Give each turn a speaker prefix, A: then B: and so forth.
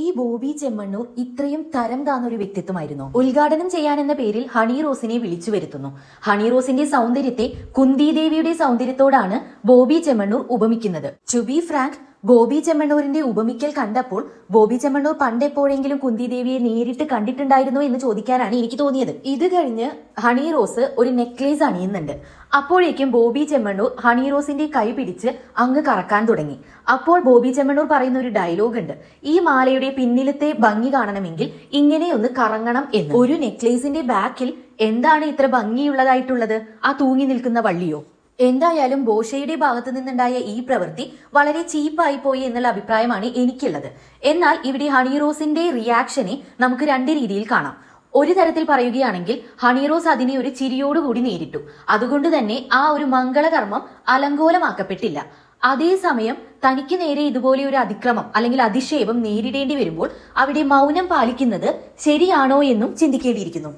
A: ഈ ബോബി ചെമ്മണ്ണൂർ ഇത്രയും തരം താന്നൊരു വ്യക്തിത്വമായിരുന്നു. ഉദ്ഘാടനം ചെയ്യാനെന്ന പേരിൽ ഹണി റോസിനെ വിളിച്ചു വരുത്തുന്നു. ഹണി റോസിന്റെ സൗന്ദര്യത്തെ കുന്തിദേവിയുടെ സൗന്ദര്യത്തോടാണ് ബോബി ചെമ്മണ്ണൂർ ഉപമിക്കുന്നത്. ടു ബി ഫ്രാങ്ക്, ബോബി ചെമ്മണ്ണൂരിന്റെ ഉപമിക്കൽ കണ്ടപ്പോൾ ബോബി ചെമ്മണ്ണൂർ പണ്ടെപ്പോഴെങ്കിലും കുന്തിദേവിയെ നേരിട്ട് കണ്ടിട്ടുണ്ടായിരുന്നോ എന്ന് ചോദിക്കാനാണ് എനിക്ക് തോന്നിയത്. ഇത് കഴിഞ്ഞ് ഹണി റോസ് ഒരു നെക്ലേസ് അണിയുന്നുണ്ട്. അപ്പോഴേക്കും ബോബി ചെമ്മണ്ണൂർ ഹണി റോസിന്റെ കൈ പിടിച്ച് അങ്ങ് കറക്കാൻ തുടങ്ങി. അപ്പോൾ ബോബി ചെമ്മണ്ണൂർ പറയുന്ന ഒരു ഡയലോഗ് ഉണ്ട്, ഈ മാലയുടെ പിന്നിലത്തെ ഭംഗി കാണണമെങ്കിൽ ഇങ്ങനെയൊന്ന് കറങ്ങണം എന്ന്. ഒരു നെക്ലേസിന്റെ ബാക്കിൽ എന്താണ് ഇത്ര ഭംഗിയുള്ളതായിട്ടുള്ളത്? ആ തൂങ്ങി നിൽക്കുന്ന വള്ളിയോ? എന്തായാലും ബോഷയുടെ ഭാഗത്തു നിന്നുണ്ടായ ഈ പ്രവൃത്തി വളരെ ചീപ്പായി പോയി എന്നുള്ള അഭിപ്രായമാണ് എനിക്കുള്ളത്. എന്നാൽ ഇവിടെ ഹണി റോസിന്റെ റിയാക്ഷനെ നമുക്ക് രണ്ട് രീതിയിൽ കാണാം. ഒരു തരത്തിൽ പറയുകയാണെങ്കിൽ ഹണി റോസ് അതിനെ ഒരു ചിരിയോടുകൂടി നേരിട്ടു. അതുകൊണ്ട് തന്നെ ആ ഒരു മംഗളകർമ്മം അലങ്കോലമാക്കപ്പെട്ടില്ല. അതേസമയം തനിക്ക് നേരെ ഇതുപോലെ ഒരു അതിക്രമം അല്ലെങ്കിൽ അധിക്ഷേപം നേരിടേണ്ടി വരുമ്പോൾ അവിടെ മൗനം പാലിക്കുന്നത് ശരിയാണോ എന്നും ചിന്തിക്കേണ്ടിയിരിക്കുന്നു.